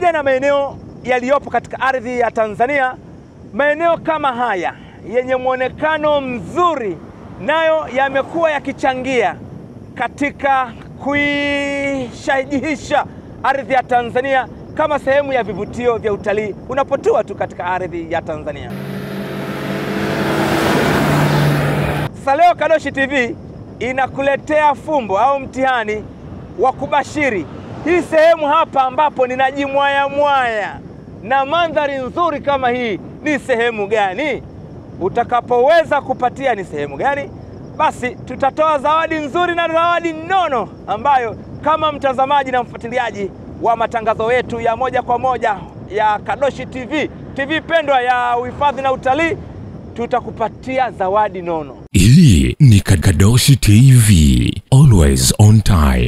pamoja na maeneo yaliyopo katika ardhi ya Tanzania, maeneo kama haya yenye muonekano mzuri nayo yamekuwa yakichangia katika kuishajihisha ardhi ya Tanzania kama sehemu ya vivutio vya utalii unapotua tu katika ardhi ya Tanzania. Sasa leo Kadoshi TV inakuletea fumbo au mtihani wa kubashiri hii sehemu hapa ambapo ninajimwaya na mandhari nzuri kama hii ni sehemu gani? Utakapoweza kupatia ni sehemu gani, basi tutatoa zawadi nzuri na zawadi nono ambayo kama mtazamaji na mfuatiliaji wa matangazo yetu ya moja kwa moja ya Kadoshi TV, TV pendwa ya uhifadhi na utalii, tutakupatia zawadi nono. Hii ni Kadoshi TV, always on time.